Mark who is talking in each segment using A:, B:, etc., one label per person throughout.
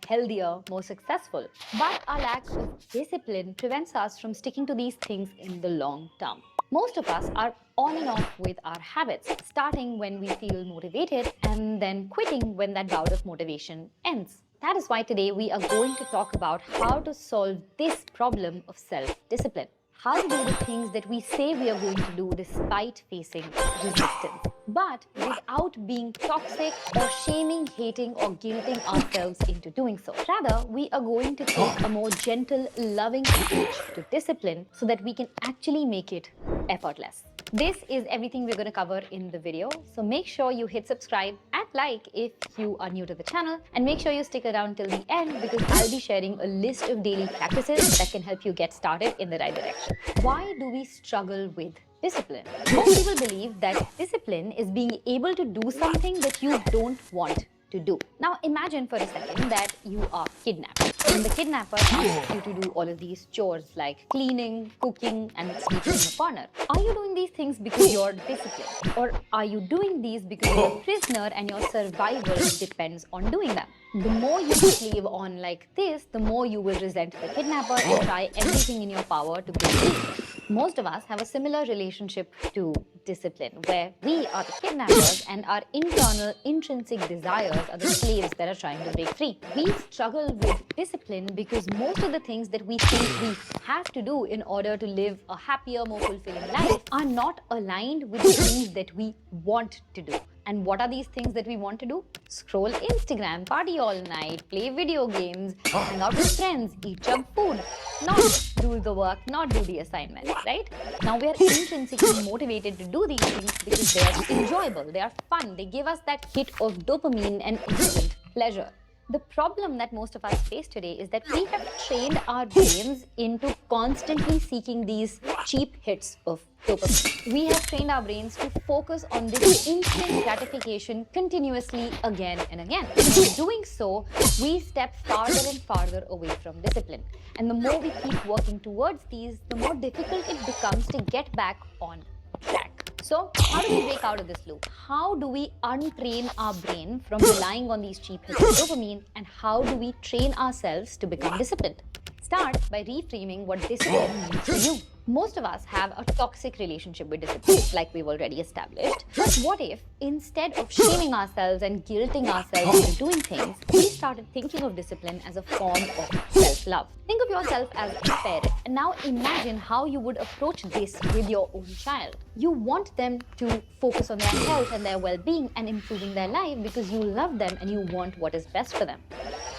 A: healthier, more successful. But our lack of discipline prevents us from sticking to these things in the long term. Most of us are on and off with our habits, starting when we feel motivated and then quitting when that bout of motivation ends. That is why today we are going to talk about how to solve this problem of self discipline. How to do the things that we say we are going to do despite facing resistance, but without being toxic or shaming, hating, or guilting ourselves into doing so. Rather, we are going to take a more gentle, loving approach to discipline so that we can actually make it effortless. This is everything we're going to cover in the video. So make sure you hit subscribe and like if you are new to the channel, and make sure you stick around till the end because I'll be sharing a list of daily practices that can help you get started in the right direction. Why do we struggle with discipline? Most people believe that discipline is being able to do something that you don't want to do. Now imagine for a second that you are kidnapped and the kidnapper asks you to do all of these chores like cleaning, cooking, and sleeping in a corner. Are you doing these things because you're disciplined, or are you doing these because you're a prisoner and your survival depends on doing them? The more you slave on like this, the more you will resent the kidnapper and try everything in your power to break free. Most of us have a similar relationship to discipline, where we are the kidnappers and our internal intrinsic desires are the slaves that are trying to break free. We struggle with discipline because most of the things that we think we have to do in order to live a happier, more fulfilling life are not aligned with the things that we want to do. And what are these things that we want to do? Scroll Instagram, party all night, play video games, hang out with friends, eat junk food, not do the work, not do the assignment, right? Now we are intrinsically motivated to do these things because they are enjoyable, they are fun, they give us that hit of dopamine and instant pleasure. The problem that most of us face today is that we have trained our brains into constantly seeking these cheap hits of dopamine. We have trained our brains to focus on this instant gratification continuously again and again. And in doing so, we step farther and farther away from discipline. And the more we keep working towards these, the more difficult it becomes to get back on track. So, how do we break out of this loop? How do we untrain our brain from relying on these cheap hits of dopamine, and how do we train ourselves to become disciplined? Start by reframing what discipline means to you. Most of us have a toxic relationship with discipline, like we've already established. But what if, instead of shaming ourselves and guilting ourselves into doing things, we started thinking of discipline as a form of self-love? Think of yourself as a parent, and now imagine how you would approach this with your own child. You want them to focus on their health and their well-being and improving their life because you love them and you want what is best for them.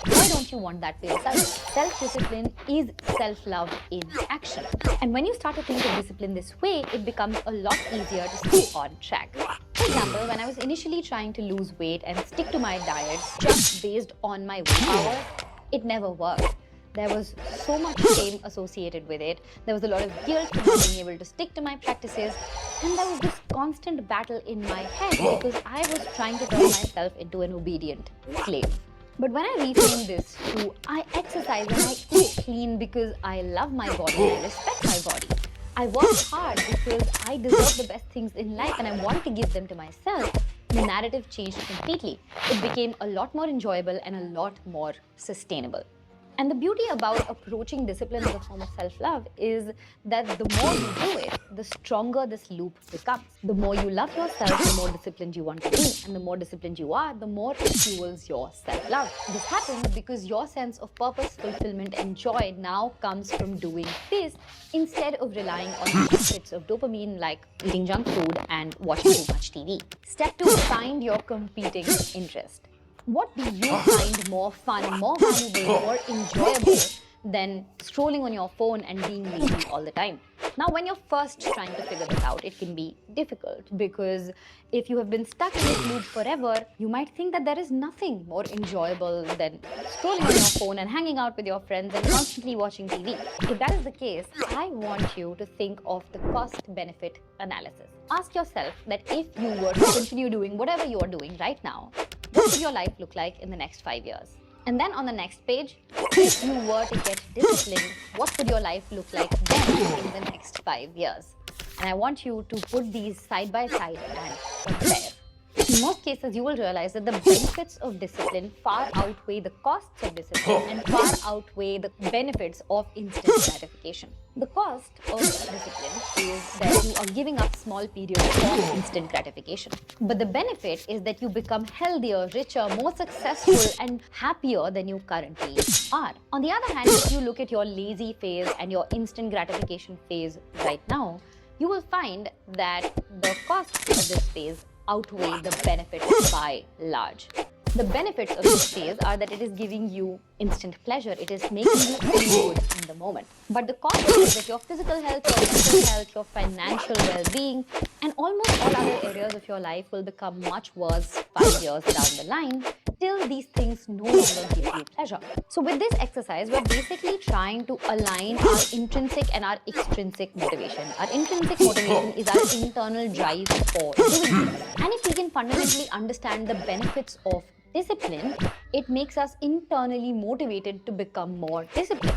A: Why don't you want that for yourself? Self-discipline is self-love in action. And when you start to think of discipline this way, it becomes a lot easier to stay on track. For example, when I was initially trying to lose weight and stick to my diet just based on my willpower, it never worked. There was so much shame associated with it. There was a lot of guilt for not being able to stick to my practices. And there was this constant battle in my head because I was trying to turn myself into an obedient slave. But when I reframe this to I exercise and I eat clean because I love my body and I respect my body. I work hard because I deserve the best things in life and I want to give them to myself. The narrative changed completely. It became a lot more enjoyable and a lot more sustainable. And the beauty about approaching discipline as a form of self-love is that the more you do it, the stronger this loop becomes. The more you love yourself, the more disciplined you want to be. And the more disciplined you are, the more it fuels your self-love. This happens because your sense of purpose, fulfillment, and joy now comes from doing this instead of relying on hits of dopamine like eating junk food and watching too much TV. Step 2, find your competing interest. What do you find more fun, more valuable, more enjoyable than scrolling on your phone and being lazy all the time? Now, when you're first trying to figure this out, it can be difficult because if you have been stuck in this loop forever, you might think that there is nothing more enjoyable than scrolling on your phone and hanging out with your friends and constantly watching TV. If that is the case, I want you to think of the cost-benefit analysis. Ask yourself that if you were to continue doing whatever you are doing right now, what would your life look like in the next 5 years? And then on the next page, if you were to get disciplined, what would your life look like then in the next 5 years? And I want you to put these side by side and compare. In most cases, you will realize that the benefits of discipline far outweigh the costs of discipline and far outweigh the benefits of instant gratification. The cost of discipline is that you are giving up small periods of instant gratification. But the benefit is that you become healthier, richer, more successful, and happier than you currently are. On the other hand, if you look at your lazy phase and your instant gratification phase right now, you will find that the costs of this phase outweigh the benefits by large. The benefits of this phase are that it is giving you instant pleasure. It is making you feel good in the moment. But the cost is that your physical health, your mental health, your financial well-being, and almost all other areas of your life will become much worse 5 years down the line till these things no longer give you pleasure. So with this exercise, we're basically trying to align our intrinsic and our extrinsic motivation. Our intrinsic motivation is our internal drive for doing things. And if we can fundamentally understand the benefits of discipline, it makes us internally motivated to become more disciplined.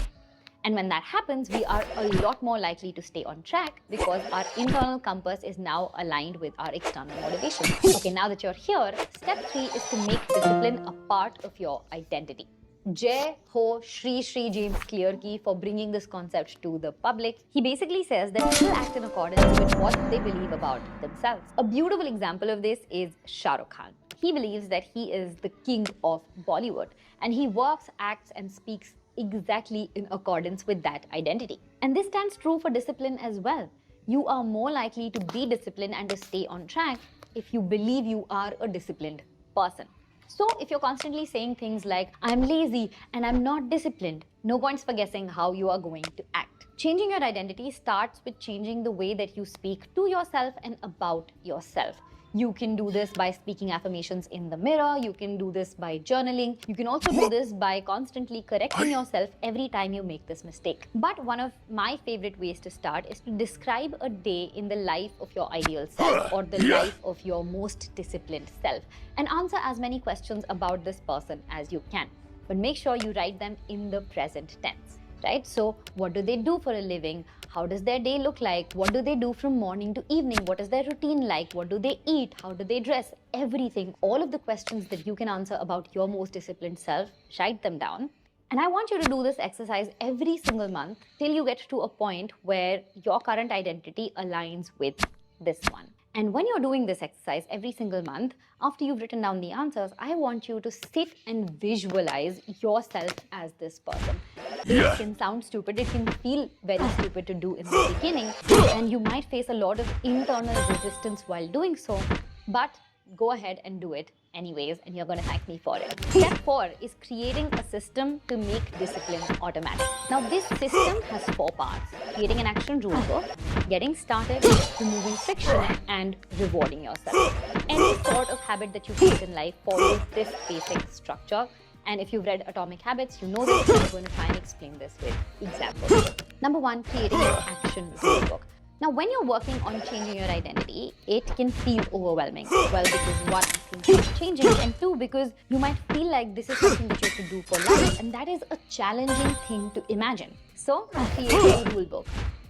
A: And when that happens, we are a lot more likely to stay on track because our internal compass is now aligned with our external motivation. Okay, now that you're here, step 3 is to make discipline a part of your identity. Jai Ho Shri James Clearkey for bringing this concept to the public. He basically says that people act in accordance with what they believe about themselves. A beautiful example of this is Shah Rukh Khan. He believes that he is the king of Bollywood and he works, acts and speaks exactly in accordance with that identity. And this stands true for discipline as well. You are more likely to be disciplined and to stay on track if you believe you are a disciplined person. So if you're constantly saying things like, I'm lazy and I'm not disciplined, no points for guessing how you are going to act. Changing your identity starts with changing the way that you speak to yourself and about yourself. You can do this by speaking affirmations in the mirror. You can do this by journaling. You can also do this by constantly correcting yourself every time you make this mistake. But one of my favorite ways to start is to describe a day in the life of your ideal self or the life of your most disciplined self and answer as many questions about this person as you can. But make sure you write them in the present tense, right? So what do they do for a living? How does their day look like? What do they do from morning to evening? What is their routine like? What do they eat? How do they dress? Everything, all of the questions that you can answer about your most disciplined self, write them down. And I want you to do this exercise every single month till you get to a point where your current identity aligns with this one. And when you're doing this exercise every single month, after you've written down the answers, I want you to sit and visualize yourself as this person. It can sound stupid, it can feel very stupid to do in the beginning, and you might face a lot of internal resistance while doing so, but go ahead and do it anyways, and you're going to thank me for it. Step 4 is creating a system to make discipline automatic. Now, this system has 4 parts: creating an action rule book, getting started, removing friction, and rewarding yourself. Any sort of habit that you create in life follows this basic structure. And if you've read Atomic Habits, you know this. I'm going to try and explain this with examples. Number 1, creating an action rule book. Now, when you're working on changing your identity, it can feel overwhelming. Well, because 1, things are changing, and 2, because you might feel like this is something that you have to do for life, and that is a challenging thing to imagine. So, create a rule book.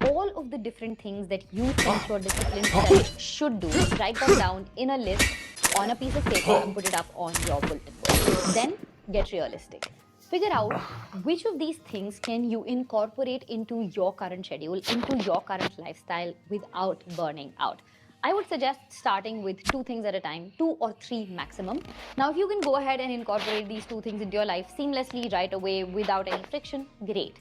A: All of the different things that you think your disciplined self should do, write them down in a list on a piece of paper and put it up on your bulletin board. Then, get realistic. Figure out which of these things can you incorporate into your current schedule, into your current lifestyle without burning out. I would suggest starting with 2 things at a time, 2 or 3 maximum. Now, if you can go ahead and incorporate these 2 things into your life seamlessly right away without any friction, great.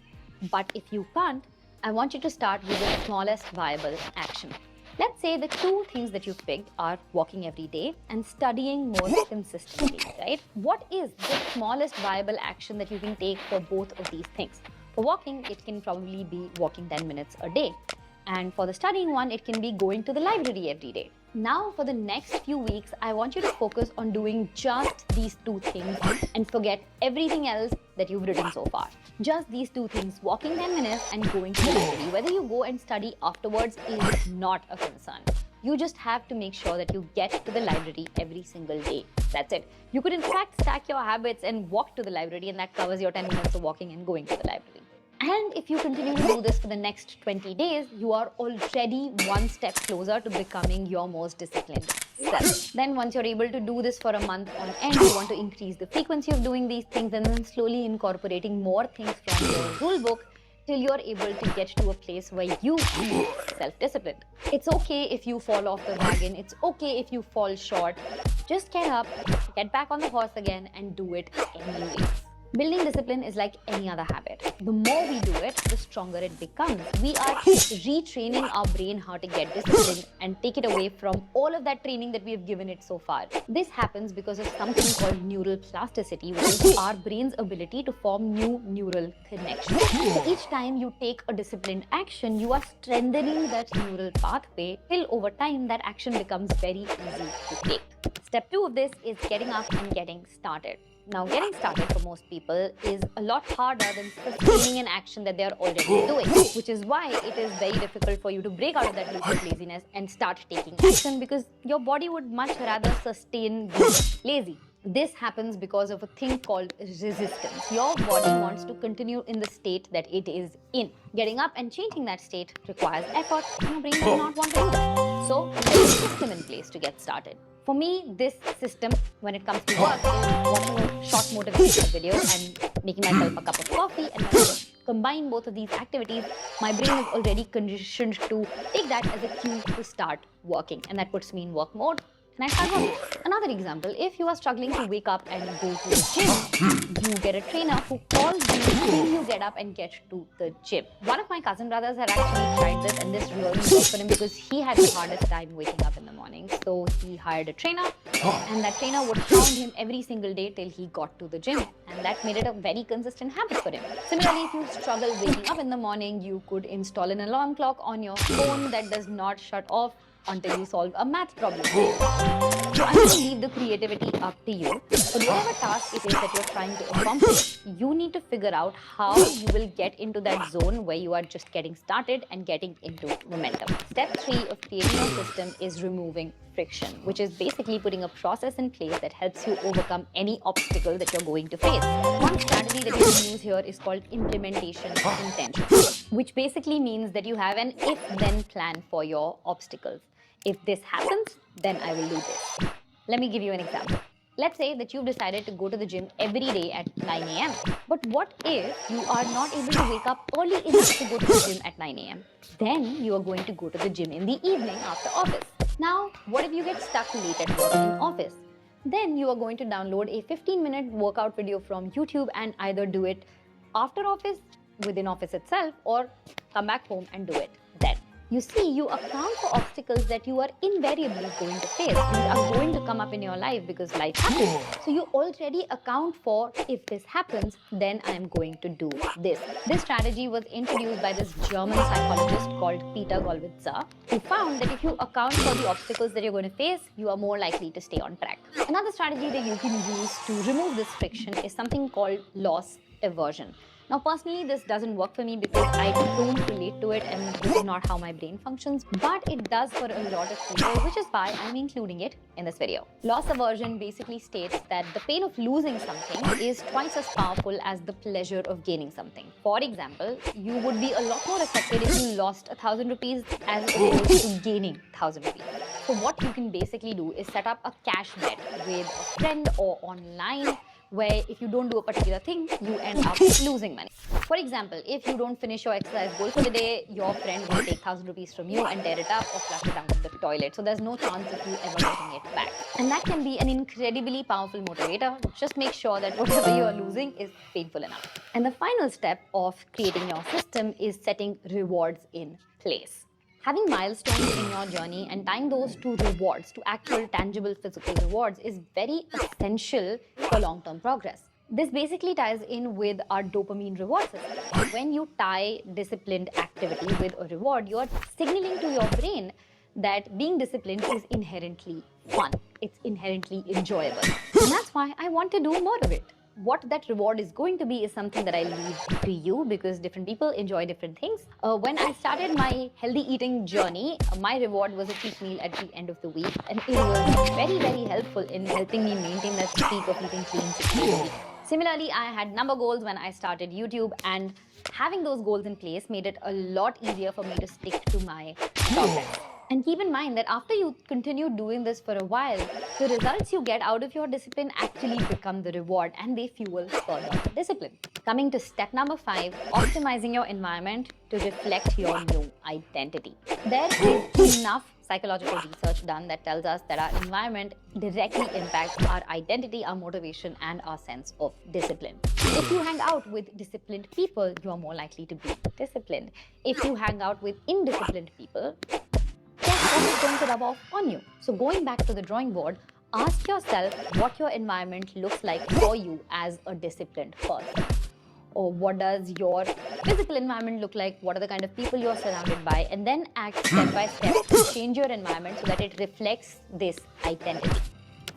A: But if you can't, I want you to start with the smallest viable action. Let's say the 2 things that you've picked are walking every day and studying more consistently, right? What is the smallest viable action that you can take for both of these things? For walking, it can probably be walking 10 minutes a day. And for the studying one, it can be going to the library every day. Now, for the next few weeks, I want you to focus on doing just these 2 things and forget everything else that you've written so far. Just these 2 things, walking 10 minutes and going to the library. Whether you go and study afterwards is not a concern. You just have to make sure that you get to the library every single day. That's it. You could in fact stack your habits and walk to the library, and that covers your 10 minutes of walking and going to the library. And if you continue to do this for the next 20 days, you are already one step closer to becoming your most disciplined self. Then once you're able to do this for a month on end, you want to increase the frequency of doing these things and then slowly incorporating more things from your rule book till you're able to get to a place where you feel self-disciplined. It's okay if you fall off the wagon. It's okay if you fall short. Just get up, get back on the horse again and do it anyways. Building discipline is like any other habit. The more we do it, the stronger it becomes. We are retraining our brain how to get disciplined and take it away from all of that training that we have given it so far. This happens because of something called neural plasticity, which is our brain's ability to form new neural connections. So each time you take a disciplined action, you are strengthening that neural pathway till over time that action becomes very easy to take. Step 2 of this is getting up and getting started. Now, getting started for most people is a lot harder than sustaining an action that they are already doing, which is why it is very difficult for you to break out of that loop of laziness and start taking action, because your body would much rather sustain being lazy. This happens because of a thing called resistance. Your body wants to continue in the state that it is in. Getting up and changing that state requires effort, and your brain does not want to do that. So, there is a system in place to get started. For me, this system, when it comes to work, is watching a short motivational video and making myself a cup of coffee. And when I combine both of these activities, my brain is already conditioned to take that as a cue to start working. And that puts me in work mode. And I start working. Another example, if you are struggling to wake up and go to the gym, you get a trainer who calls you till you get up and get to the gym. One of my cousin brothers had actually tried this, and this really worked for him because he had the hardest time waking up in the morning. So he hired a trainer, and that trainer would hound him every single day till he got to the gym. And that made it a very consistent habit for him. Similarly, if you struggle waking up in the morning, you could install an alarm clock on your phone that does not shut off until you solve a math problem. So I'm going to leave the creativity up to you. But whatever task it is that you're trying to accomplish, you need to figure out how you will get into that zone where you are just getting started and getting into momentum. Step 3 of creating a system is removing friction, which is basically putting a process in place that helps you overcome any obstacle that you're going to face. One strategy that you can use here is called implementation intention, which basically means that you have an if-then plan for your obstacles. If this happens, then I will do this. Let me give you an example. Let's say that you've decided to go to the gym every day at 9 a.m. But what if you are not able to wake up early enough to go to the gym at 9 a.m.? Then you are going to go to the gym in the evening after office. Now, what if you get stuck late at work in office? Then you are going to download a 15-minute workout video from YouTube and either do it after office, within office itself, or come back home and do it then. You see, you account for obstacles that you are invariably going to face. These are going to come up in your life because life happens. So you already account for, if this happens, then I am going to do this. This strategy was introduced by this German psychologist called Peter Gollwitzer, who found that if you account for the obstacles that you're going to face, you are more likely to stay on track. Another strategy that you can use to remove this friction is something called loss aversion. Now, personally, this doesn't work for me because I don't relate to it and this is not how my brain functions, but it does for a lot of people, which is why I'm including it in this video. Loss aversion basically states that the pain of losing something is twice as powerful as the pleasure of gaining something. For example, you would be a lot more affected if you lost 1,000 rupees as opposed to gaining 1,000 rupees. So what you can basically do is set up a cash bet with a friend or online, where if you don't do a particular thing, you end up losing money. For example, if you don't finish your exercise goal for the day, your friend will take 1,000 rupees from you and tear it up or flush it down the toilet. So there's no chance of you ever getting it back. And that can be an incredibly powerful motivator. Just make sure that whatever you are losing is painful enough. And the final step of creating your system is setting rewards in place. Having milestones in your journey and tying those to rewards, to actual tangible physical rewards, is very essential for long-term progress. This basically ties in with our dopamine reward system. When you tie disciplined activity with a reward, you are signaling to your brain that being disciplined is inherently fun. It's inherently enjoyable. And that's why I want to do more of it. What that reward is going to be is something that I leave to you because different people enjoy different things. When I started my healthy eating journey, my reward was a cheat meal at the end of the week, and it was very, very helpful in helping me maintain that streak of eating clean 6 days a week. Similarly, I had number goals when I started YouTube, and Having those goals in place made it a lot easier for me to stick to my progress. And keep in mind that after you continue doing this for a while, the results you get out of your discipline actually become the reward and they fuel further discipline. Coming to step number 5, optimizing your environment to reflect your new identity. There is enough psychological research done that tells us that our environment directly impacts our identity, our motivation, and our sense of discipline. If you hang out with disciplined people, you are more likely to be disciplined. If you hang out with indisciplined people, what is going to rub off on you? So going back to the drawing board, ask yourself what your environment looks like for you as a disciplined person. Or what does your physical environment look like? What are the kind of people you're surrounded by? And then act step by step to change your environment so that it reflects this identity.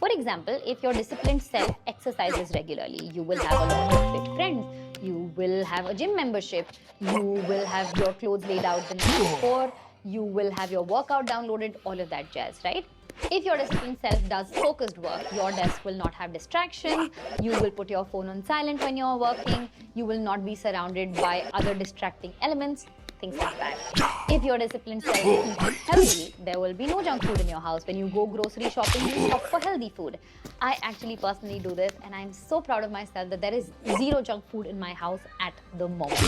A: For example, if your disciplined self exercises regularly, you will have a lot of fit friends, you will have a gym membership, you will have your clothes laid out the night before, you will have your workout downloaded, all of that jazz, right? If your disciplined self does focused work, your desk will not have distractions, you will put your phone on silent when you're working, you will not be surrounded by other distracting elements, things like that. If your disciplined self eats healthy, there will be no junk food in your house. When you go grocery shopping, you shop for healthy food. I actually personally do this and I'm so proud of myself that there is zero junk food in my house at the moment.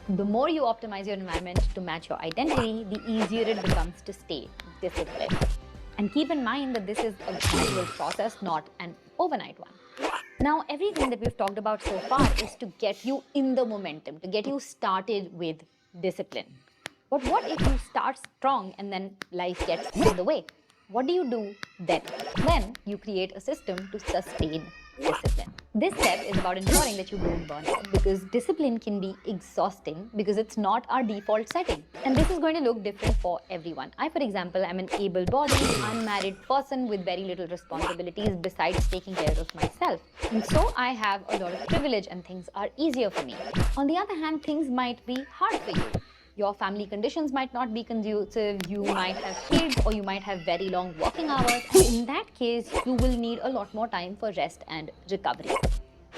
A: The more you optimize your environment to match your identity, the easier it becomes to stay disciplined. And keep in mind that this is a gradual process, not an overnight one. Now, everything that we've talked about so far is to get you in the momentum, to get you started with discipline. But what if you start strong and then life gets in the way? What do you do then? Then you create a system to sustain discipline. This step is about ensuring that you don't burn out, because discipline can be exhausting because it's not our default setting. And this is going to look different for everyone. I, for example, am an able-bodied, unmarried person with very little responsibilities besides taking care of myself. And so I have a lot of privilege and things are easier for me. On the other hand, things might be hard for you. Your family conditions might not be conducive, you might have kids, or you might have very long working hours. And in that case, you will need a lot more time for rest and recovery.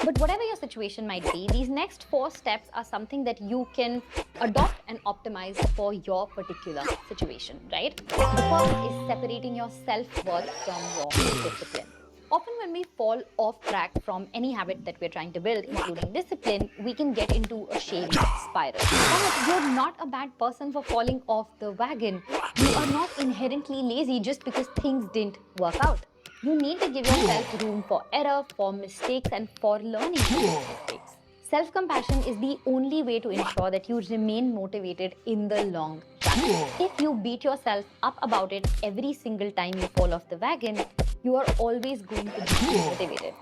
A: But whatever your situation might be, these next 4 steps are something that you can adopt and optimize for your particular situation, right? The first is separating your self-worth from your discipline. Often when we fall off track from any habit that we're trying to build, including discipline, we can get into a shame spiral. But you're not a bad person for falling off the wagon. You are not inherently lazy just because things didn't work out. You need to give yourself room for error, for mistakes, and for learning from those mistakes. Self-compassion is the only way to ensure that you remain motivated in the long run. If you beat yourself up about it every single time you fall off the wagon, you are always going to be demotivated.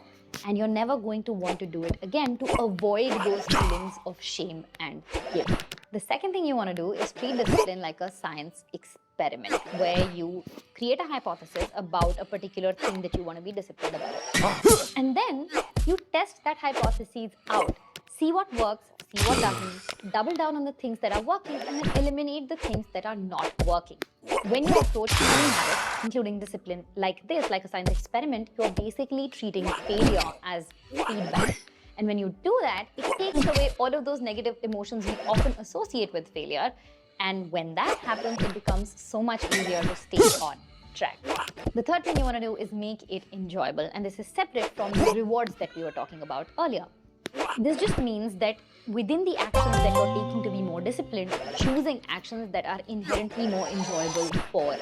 A: And you're never going to want to do it again to avoid those feelings of shame and guilt. The second thing you want to do is treat discipline like a science experiment, where you create a hypothesis about a particular thing that you want to be disciplined about. And then you test that hypothesis out. See what works, see what doesn't, double down on the things that are working, and then eliminate the things that are not working. When you approach any habit, including discipline, like this, like a science experiment, you're basically treating failure as feedback. And when you do that, it takes away all of those negative emotions we often associate with failure. And when that happens, it becomes so much easier to stay on track. The third thing you want to do is make it enjoyable. And this is separate from the rewards that we were talking about earlier. This just means that within the actions that you're taking to be more disciplined, choosing actions that are inherently more enjoyable for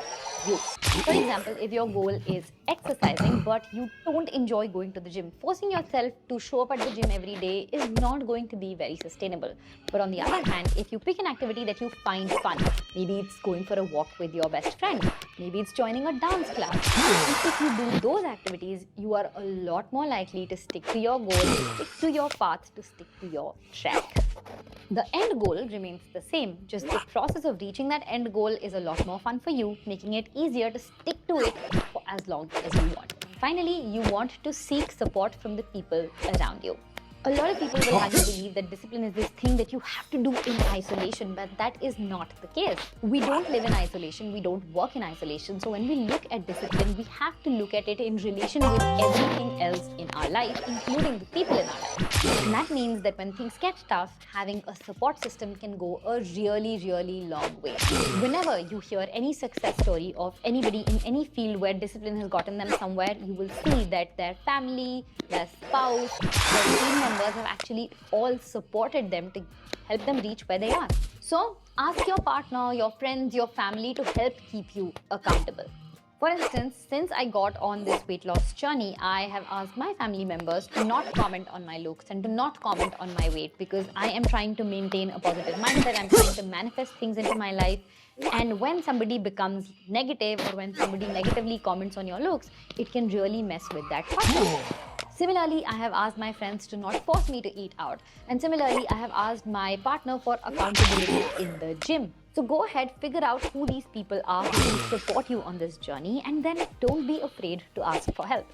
A: you. For example, if your goal is exercising but you don't enjoy going to the gym, forcing yourself to show up at the gym every day is not going to be very sustainable. But on the other hand, if you pick an activity that you find fun, maybe it's going for a walk with your best friend, maybe it's joining a dance class, and if you do those activities, you are a lot more likely to stick to your goal, to stick to your path, to stick to your track. The end goal remains the same, just the process of reaching that end goal is a lot more fun for you, making it easier to stick to it for as long as you want. Finally, you want to seek support from the people around you. A lot of people will have you believe that discipline is this thing that you have to do in isolation, but that is not the case. We don't live in isolation, we don't work in isolation. So when we look at discipline, we have to look at it in relation with everything else in our life, including the people in our life. And that means that when things get tough, having a support system can go a really, really long way. Whenever you hear any success story of anybody in any field where discipline has gotten them somewhere, you will see that their family, their spouse, their team members have actually all supported them to help them reach where they are. So ask your partner, your friends, your family to help keep you accountable. For instance, since I got on this weight loss journey, I have asked my family members to not comment on my looks and to not comment on my weight, because I am trying to maintain a positive mindset. I'm trying to manifest things into my life. And when somebody becomes negative or when somebody negatively comments on your looks, it can really mess with that partner. Similarly, I have asked my friends to not force me to eat out. And similarly, I have asked my partner for accountability in the gym. So go ahead, figure out who these people are who will support you on this journey, and then don't be afraid to ask for help.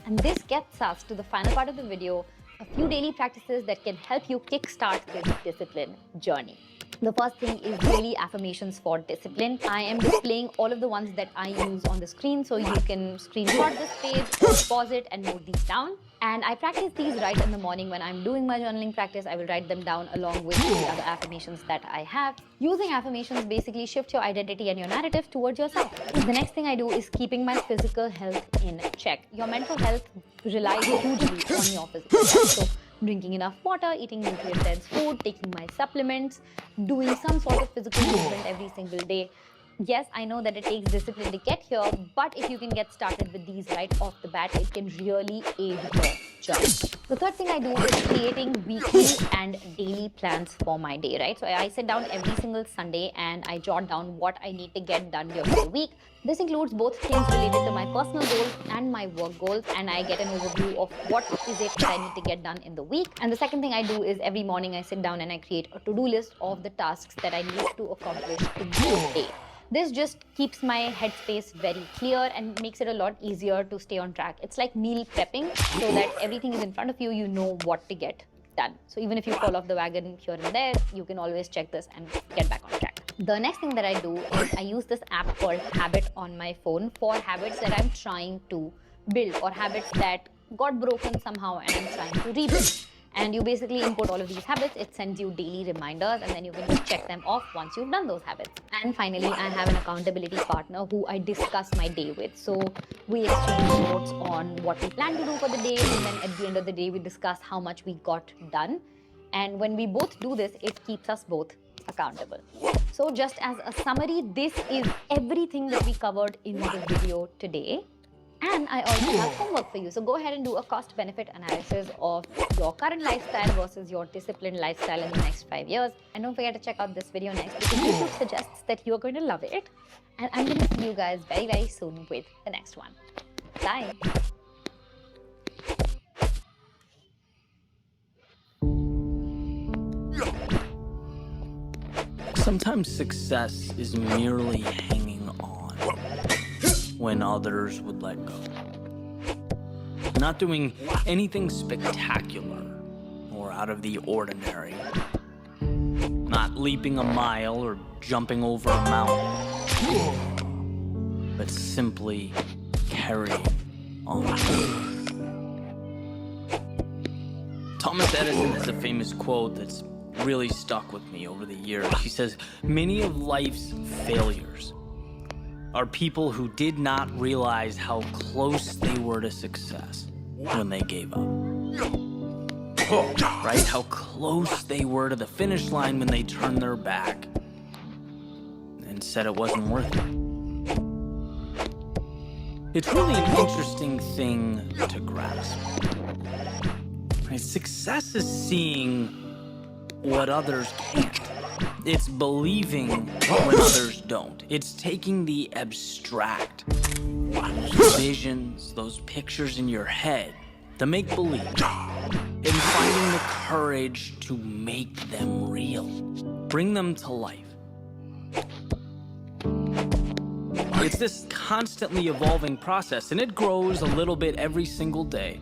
A: And this gets us to the final part of the video, a few daily practices that can help you kickstart this discipline journey. The first thing is daily affirmations for discipline. I am displaying all of the ones that I use on the screen, so you can screenshot this page or pause it and note these down. And I practice these right in the morning when I'm doing my journaling practice. I will write them down along with the other affirmations that I have. Using affirmations basically shifts your identity and your narrative towards yourself. The next thing I do is keeping my physical health in check. Your mental health relies hugely on your physical health. So drinking enough water, eating nutrient-dense food, taking my supplements, doing some sort of physical movement every single day. Yes, I know that it takes discipline to get here, but if you can get started with these right off the bat, it can really aid your journey. The third thing I do is creating weekly and daily plans for my day, right? So I sit down every single Sunday and I jot down what I need to get done during the week. This includes both things related to my personal goals and my work goals, and I get an overview of what is it that I need to get done in the week. And the second thing I do is every morning I sit down and I create a to-do list of the tasks that I need to accomplish in the day. This just keeps my headspace very clear and makes it a lot easier to stay on track. It's like meal prepping, so that everything is in front of you, you know what to get done. So even if you fall off the wagon here and there, you can always check this and get back on track. The next thing that I do is I use this app called Habit on my phone for habits that I'm trying to build or habits that got broken somehow and I'm trying to rebuild. And you basically input all of these habits, it sends you daily reminders, and then you can just check them off once you've done those habits. And finally, I have an accountability partner who I discuss my day with. So we exchange notes on what we plan to do for the day, and then at the end of the day, we discuss how much we got done. And when we both do this, it keeps us both accountable. So just as a summary, this is everything that we covered in the video today. And I also have homework for you. So go ahead and do a cost-benefit analysis of your current lifestyle versus your disciplined lifestyle in the next 5 years. And don't forget to check out this video next, because YouTube suggests that you're going to love it. And I'm going to see you guys very, very soon with the next one. Bye.
B: Sometimes success is merely hanging on when others would let go. Not doing anything spectacular or out of the ordinary. Not leaping a mile or jumping over a mountain. But simply carrying on. Thomas Edison has a famous quote that's really stuck with me over the years. He says, "Many of life's failures are people who did not realize how close they were to success when they gave up." Right? How close they were to the finish line when they turned their back and said it wasn't worth it. It's really an interesting thing to grasp. Right? Success is seeing what others can't. It's believing when others don't. It's taking the abstract visions, those pictures in your head, the make-believe, and finding the courage to make them real, bring them to life. It's this constantly evolving process, and it grows a little bit every single day.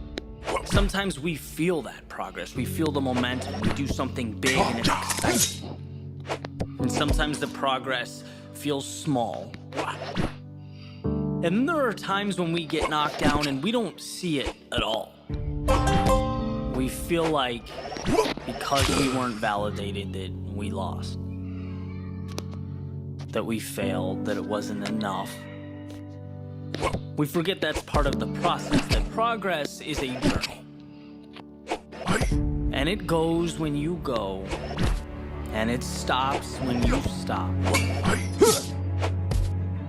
B: Sometimes we feel that progress. We feel the momentum. We do something big and it's exciting. And sometimes the progress feels small. And then there are times when we get knocked down and we don't see it at all. We feel like because we weren't validated that we lost. That we failed, that it wasn't enough. We forget that's part of the process, that progress is a journey. And it goes when you go, and it stops when you stop.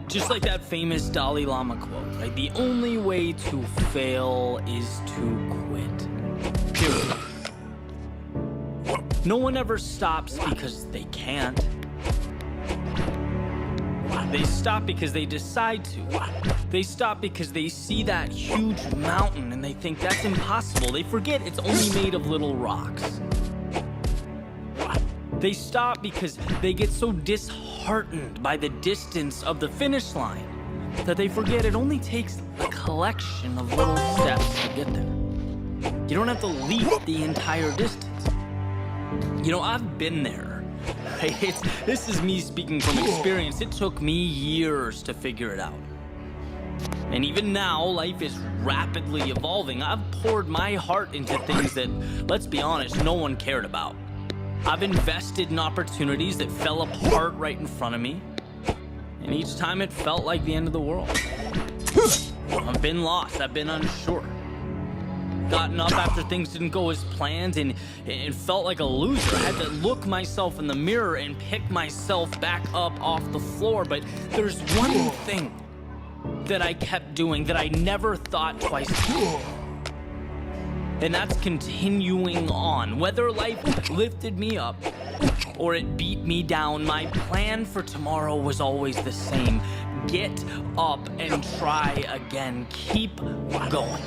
B: Just like that famous Dalai Lama quote, right? The only way to fail is to quit. Period. No one ever stops because they can't. They stop because they decide to. They stop because they see that huge mountain and they think that's impossible. They forget it's only made of little rocks. They stop because they get so disheartened by the distance of the finish line that they forget it only takes a collection of little steps to get there. You don't have to leap the entire distance. You know, I've been there. Right? This is me speaking from experience. It took me years to figure it out. And even now, life is rapidly evolving. I've poured my heart into things that, let's be honest, no one cared about. I've invested in opportunities that fell apart right in front of me. And each time it felt like the end of the world. I've been lost. I've been unsure. Gotten up after things didn't go as planned and it felt like a loser. I had to look myself in the mirror and pick myself back up off the floor. But there's one thing that I kept doing that I never thought twice about. And that's continuing on. Whether life lifted me up or it beat me down, my plan for tomorrow was always the same. Get up and try again. Keep going.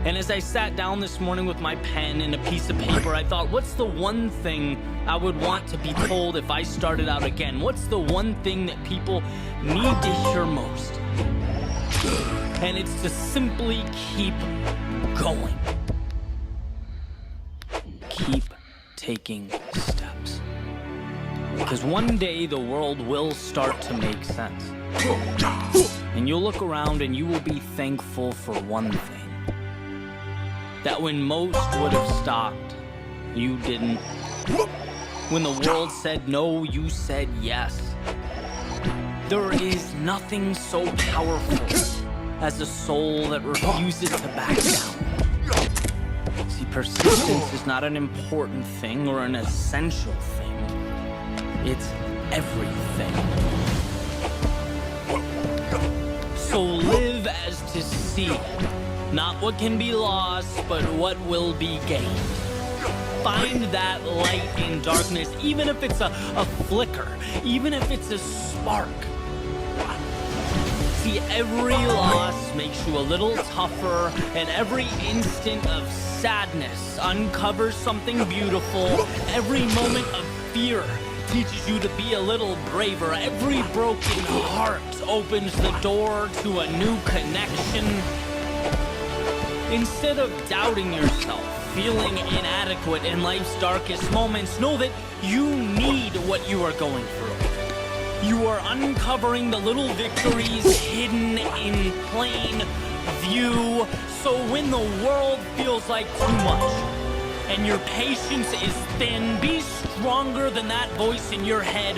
B: And as I sat down this morning with my pen and a piece of paper, I thought, what's the one thing I would want to be told if I started out again? What's the one thing that people need to hear most? And it's to simply keep going. Keep taking steps. Because one day the world will start to make sense. And you'll look around and you will be thankful for one thing. That when most would have stopped, you didn't. When the world said no, you said yes. There is nothing so powerful as a soul that refuses to back down. See, persistence is not an important thing or an essential thing. It's everything. So live as to see. Not what can be lost, but what will be gained. Find that light in darkness, even if it's a flicker, even if it's a spark. See, every loss makes you a little tougher, and every instant of sadness uncovers something beautiful. Every moment of fear teaches you to be a little braver. Every broken heart opens the door to a new connection. Instead of doubting yourself, feeling inadequate in life's darkest moments, know that you need what you are going through. You are uncovering the little victories hidden in plain view. So when the world feels like too much and your patience is thin, be stronger than that voice in your head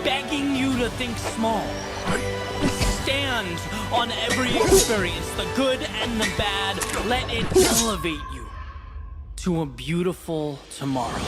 B: begging you to think small. Stand on every experience, the good and the bad. Let it elevate you to a beautiful tomorrow.